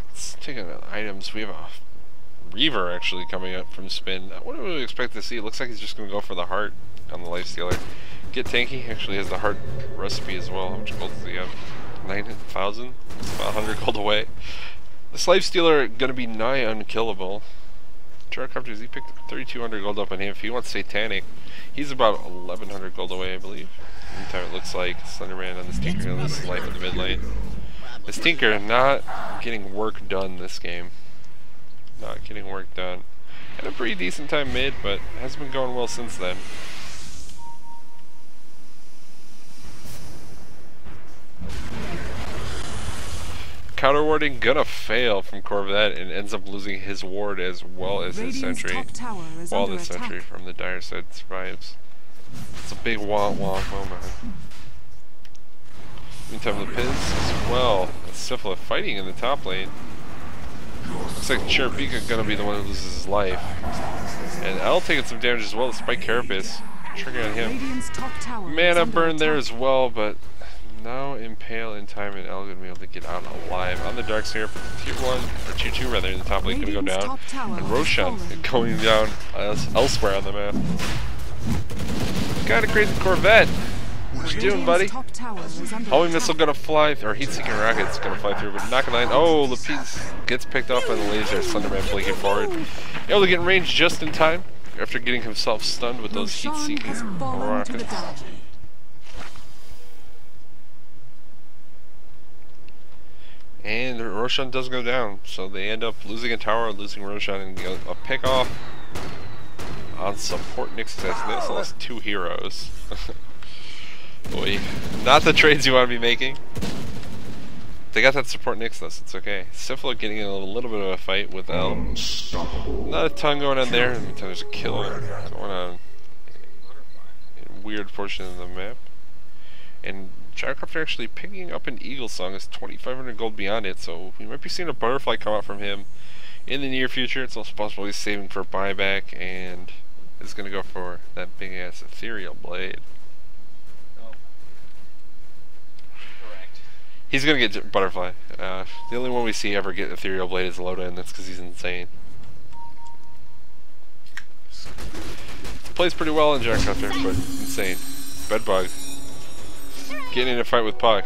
Let's take out items. We have a Reaver actually coming up from spin. What do we expect to see? It looks like he's just going to go for the heart on the Lifestealer. Get Tanky actually has the heart recipe as well. How much gold does he have? 9,000? It's about 100 gold away. This Lifestealer going to be nigh unkillable. Gyrocopters, he picked 3,200 gold up on him. If he wants Satanic, he's about 1,100 gold away, I believe. Meantime, it looks like Slenderman on this Tinker going to lose his life in the mid lane. This Tinker not getting work done this game. Not getting work done. Had a pretty decent time mid, but hasn't been going well since then. Counter warding gonna fail from Corvette and ends up losing his ward as well as his sentry. While the sentry from the dire side survives. It's a big womp womp moment. Meantime, the Piz as well. Syphilis fighting in the top lane. Looks like Cherubika gonna be the one who loses his life. And L taking some damage as well despite Carapace. Triggering on him. Mana burn there as well, but now Impale in time and L gonna be able to get out alive. On the Darkseer, tier 1, or tier 2 rather, in the top lane gonna go down. And Roshan going down elsewhere on the map. Kinda crazy Corvette. What you doing, buddy? Homing missile gonna fly, or heat-seeking rocket's gonna fly through, but knocking line. Oh, the piece gets picked off by the laser. Slenderman blinking forward, able to get in range just in time after getting himself stunned with those heat-seeking rockets. And Roshan does go down, so they end up losing a tower, losing Roshan, and a pick off on support Nyx assassin. They lost 2 heroes. Boy, not the trades you want to be making. They got that support Nyx though, so it's okay. Syphilis getting in a little bit of a fight with L. Not a ton going on there. There's a kill going on in a weird portion of the map. And Gyrocopter actually picking up an Eagle Song is 2,500 gold beyond it, so we might be seeing a butterfly come out from him in the near future. It's also possible he's saving for buyback and is going to go for that big ass Ethereal Blade. He's gonna get Butterfly. The only one we see ever get Ethereal Blade is Loda, and that's because he's insane. Plays pretty well in Gyrocopter, but insane. Bedbug. Getting in a fight with Puck.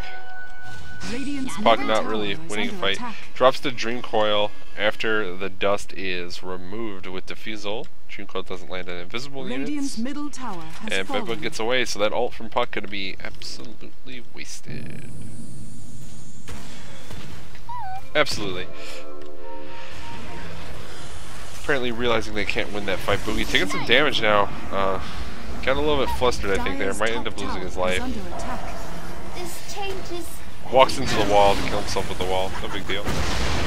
Puck not really winning a fight. Drops the Dream Coil after the dust is removed with Diffusal. Dream Coil doesn't land on invisible units. And Bedbug gets away, so that ult from Puck could be absolutely wasted. Absolutely. Apparently realizing they can't win that fight. Boogie taking some damage now. Got a little bit flustered, I think, there. Might end up losing his life. Walks into the wall to kill himself with the wall. No big deal.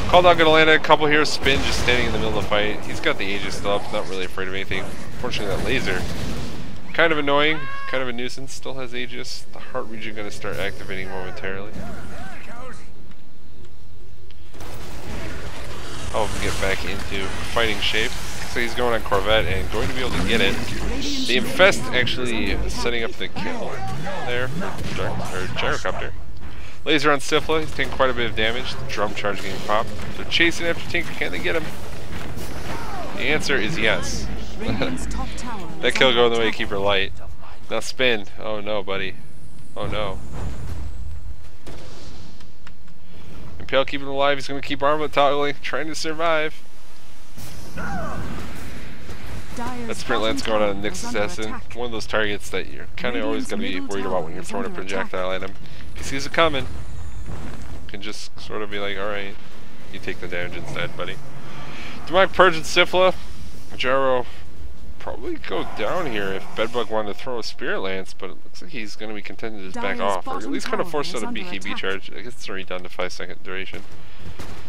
Called out gonna land a couple here. Spin just standing in the middle of the fight. He's got the Aegis still up. Not really afraid of anything. Unfortunately, that laser. Kind of annoying. Kind of a nuisance. Still has Aegis. The heart region gonna start activating momentarily. I'll get back into fighting shape. So he's going on Corvette and going to be able to get it. The Infest actually setting up the kill. there. Gyrocopter. Laser on Sifla. He's taking quite a bit of damage. The drum charge getting popped. They're chasing after Tinker. Can they get him? The answer is yes. Radiant's top tower That is kill under going the way to attack. keep her light. Now spin. Oh no, buddy. Oh no. Impale keeping him alive. He's going to keep armlet toggling, trying to survive. Dire's That sprint lance bottom going on tower Nyx is under Assassin. attack. One of those targets that you're kind of always going to be Radiant's worried middle about when you're tower throwing a is under projectile at him. If he sees it coming, you can just sort of be like, alright, you take the damage instead, buddy. Demonic Purge and Sifla. Gyro probably go down here if Bedbug wanted to throw a Spirit Lance, but it looks like he's going to be content to just back Dire's off, or at bottom least kind of tower force is out a under BKB attack. charge. I guess it's already down to 5-second duration.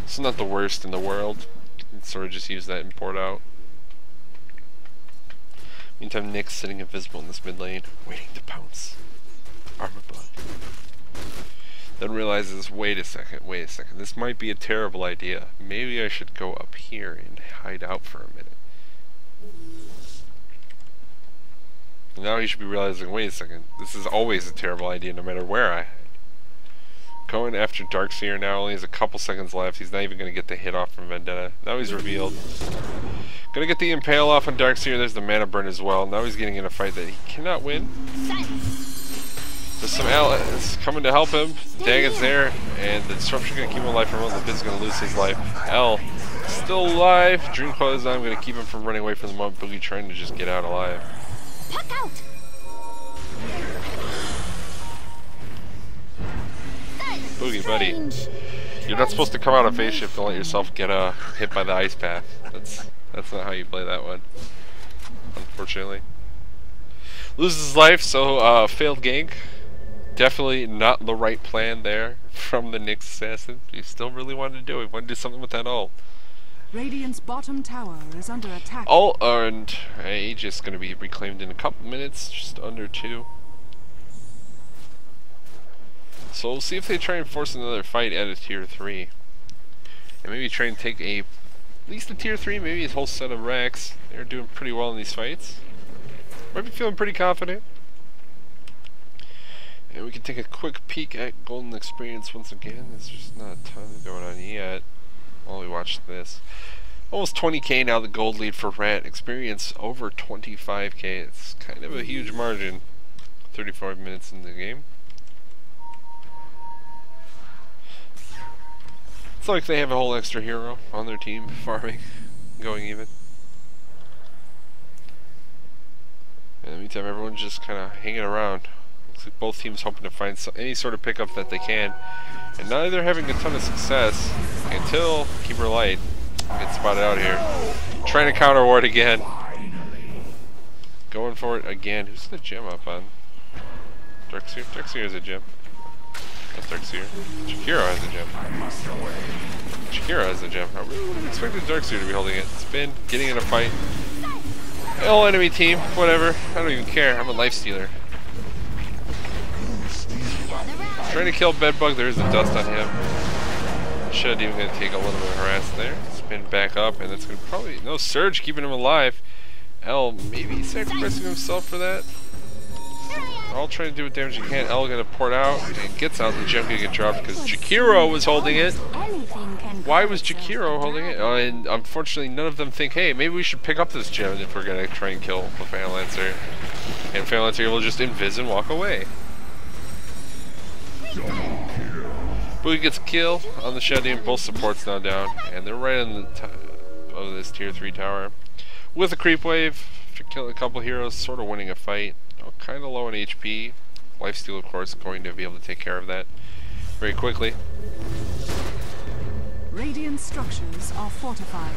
It's not the worst in the world. You can sort of just use that and port out. Meantime, Nyx sitting invisible in this mid lane, waiting to pounce. Armor Bug. Then realizes, wait a second, this might be a terrible idea. Maybe I should go up here and hide out for a minute. Now he should be realizing, wait a second, this is always a terrible idea no matter where I hide. Going after Darkseer now, only has a couple seconds left. He's not even going to get the hit off from Vendetta. Now he's revealed. Gonna get the Impale off on Darkseer. There's the mana burn as well. Now he's getting in a fight that he cannot win. There's some allies coming to help him. Dagon's there, and the disruption gonna keep him alive for a moment. The Pid's gonna lose his life. L still alive. Dream Coil is on. I'm gonna keep him from running away from the moment. Boogie trying to just get out alive. Puck out. Boogie, buddy. Strange. You're not supposed to come out of phase shift and let yourself get hit by the ice path. That's not how you play that one, unfortunately. Loses his life, so failed gank. Definitely not the right plan there from the Nyx Assassin. He still really wanted to do it. He wanted to do something with that ult. Radiant's bottom tower is under attack. Ult and Aegis going to be reclaimed in a couple minutes, just under 2. So we'll see if they try and force another fight at a tier 3. And maybe try and take at least a tier 3, maybe a whole set of racks. They're doing pretty well in these fights. Might be feeling pretty confident. And we can take a quick peek at Golden Experience once again. There's just not a ton going on yet while we watch this. Almost 20k now, the gold lead for Rat. Experience over 25k. It's kind of a huge margin. 35 minutes in the game. It's like they have a whole extra hero on their team, farming, going even. In the meantime, everyone's just kind of hanging around. Looks like both teams hoping to find any sort of pickup that they can. And now they're having a ton of success until Keeper Light gets spotted out here. Trying to counter ward again. Going for it again. Who's the gem up on? Darkseer? Darkseer is a gem. That's Darkseer. Jakiro has a gem. Jakiro has a gem. I really would have expected Darkseer to be holding it. Spin, getting in a fight. Oh, enemy team, whatever. I don't even care. I'm a life stealer. Trying to kill Bedbug. There's the dust on him. Should even gonna take a little bit of harass there. Spin back up, and it's gonna probably no Surge keeping him alive. L maybe sacrificing himself for that. All trying to do what damage he can. L gonna port out and gets out. The gem gonna get dropped because Jakiro was holding it. Why was Jakiro holding it? Oh, and unfortunately, none of them think, hey, maybe we should pick up this gem if we're gonna try and kill the Fan Lancer. And Fan Lancer will just invis and walk away. Boogie gets a kill on the Shadow. Both supports now down, and they're right on the top of this tier 3 tower with a creep wave to kill a couple heroes, sort of winning a fight. Kind of low on HP. Lifesteal, of course, going to be able to take care of that very quickly. Radiant structures are fortified.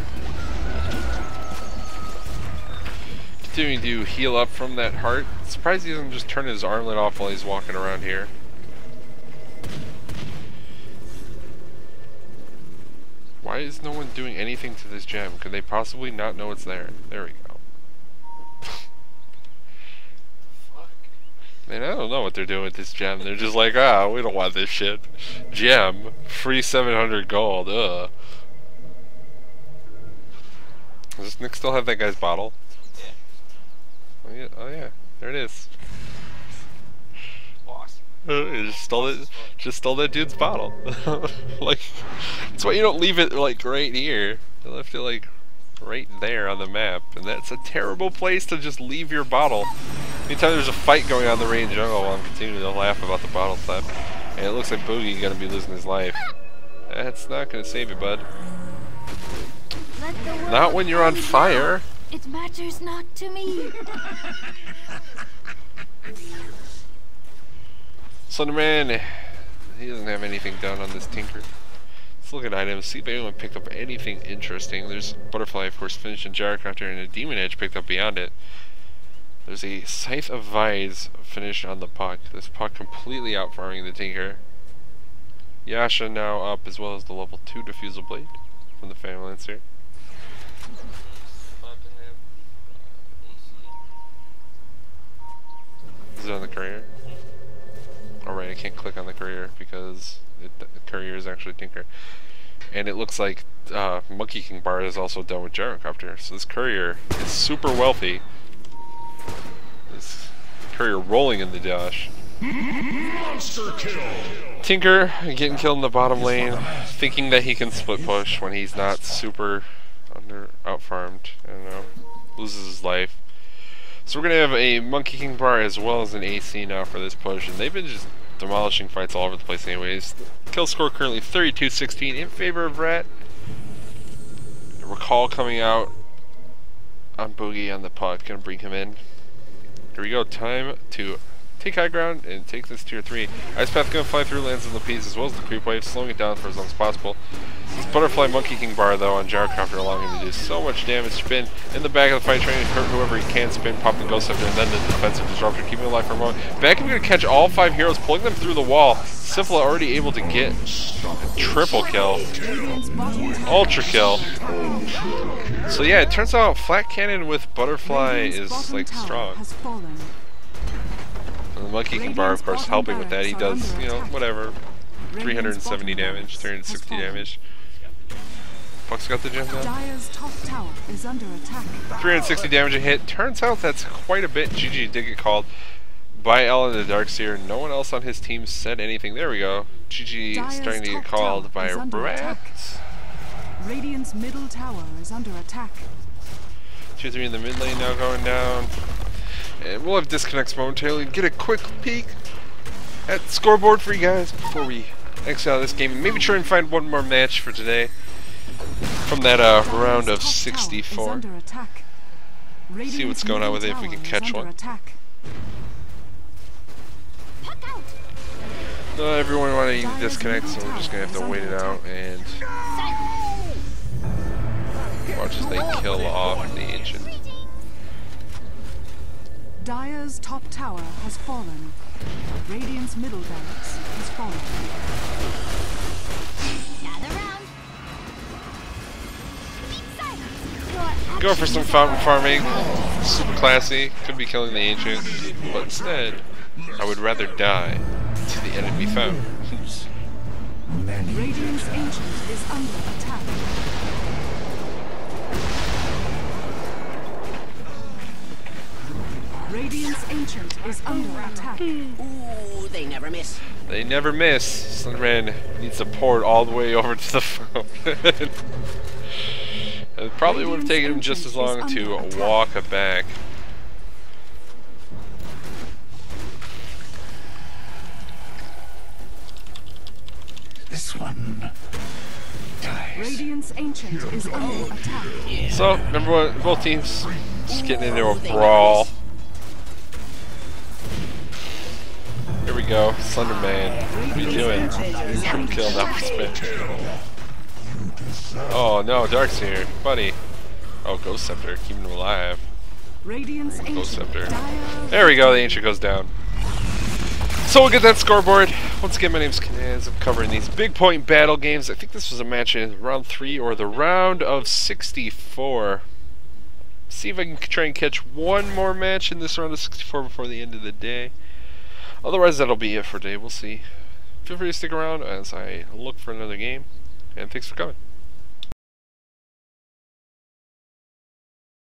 Continuing to heal up from that heart. Surprised he doesn't just turn his armlet off while he's walking around here. Why is no one doing anything to this gem? Could they possibly not know it's there? There we go. Man, I don't know what they're doing with this gem. They're just like, ah, we don't want this shit. Gem, free 700 gold, ugh. Does Nick still have that guy's bottle? Yeah. Oh yeah, there it is. Just stole that dude's bottle. Like, that's why you don't leave it like right here. You left it like right there on the map, and that's a terrible place to just leave your bottle. Anytime there's a fight going on in the rain jungle, while I'm continuing to laugh about the bottle theft, and it looks like Boogie's gonna be losing his life. That's not gonna save you, bud. Not when you're on fire. It matters not to me. Slenderman, he doesn't have anything done on this Tinker. Let's look at items, see if anyone picked up anything interesting. There's Butterfly, of course, finished in Gyrocopter, and a Demon Edge picked up beyond it. There's a Scythe of Vise finished on the Puck. This Puck completely outfarming the Tinker. Yasha now up, as well as the level 2 Diffusal Blade from the Phantom Lancer. Is it on the courier? Alright, I can't click on the courier because the courier is actually Tinker. And it looks like Monkey King Bar is also done with Gyrocopter. So this courier is super wealthy. This courier rolling in the dash. Monster kill! Tinker getting killed in the bottom lane, thinking that he can split push when he's not super outfarmed. I don't know. Loses his life. So we're going to have a Monkey King Bar as well as an AC now for this push, and they've been just demolishing fights all over the place anyways. The kill score currently 32-16 in favor of Rat. A recall coming out on Boogie on the Puck, going to bring him in. Here we go, time to take high ground and take this tier 3. Ice Path going to fly through, lands in the piece as well as the creep wave, slowing it down for as long as possible. This Butterfly Monkey King Bar though on Gyrocopter allowing him to do so much damage. Spin in the back of the fight, trying to hurt whoever he can, spin, pop the Ghost Scepter, and then the defensive disruptor, keeping it alive for a moment. Back going to catch all 5 heroes, pulling them through the wall. Symphala already able to get a triple kill. Ultra kill. So yeah, it turns out Flat Cannon with Butterfly is like strong. And the Monkey King Bar, of course, helping with that. He does, you know, whatever, 370 damage, 360 damage. Puck's got the gem now. 360 damage a hit. Turns out that's quite a bit. GG did get called by Ellen the Darkseer. No one else on his team said anything. There we go. GG starting to get called by Rat. Radiant's middle tower is under attack. 2-3 in the mid lane now going down. And we'll have disconnects momentarily. Get a quick peek at the scoreboard for you guys before we exit out of this game. And maybe try and find one more match for today from that round of 64. See what's going on with it, if we can catch one. No, everyone wanted to disconnect, so we're just going to have to wait it out and watch as they kill off the Ancient. Dire's top tower has fallen. Radiant's middle barracks has fallen. Gather round. Go for some fountain farming. Super classy. Could be killing the Ancient, but instead, I would rather die to the enemy foe. Radiant's Ancient is under attack. Radiant's Ancient is under attack. Ooh, they never miss. They never miss. Slenderman needs to pour it all the way over to the phone. It probably would have taken him just as long to walk it back. This one dies. Radiant's Ancient is under attack. So, remember what? Both teams just getting into a brawl. Here we go, Slenderman. What are you doing? Triple kill now for spin. Oh no, Darkseer, buddy. Oh, Ghost Scepter, keeping him alive. Radiant's Ghost Scepter. Ancient. There we go, the Ancient goes down. So we'll get that scoreboard. Once again, my name's Kanaz. I'm covering these Bigpoint battle games. I think this was a match in round 3 or the round of 64. See if I can try and catch one more match in this round of 64 before the end of the day. Otherwise, that'll be it for today. We'll see. Feel free to stick around as I look for another game. And thanks for coming.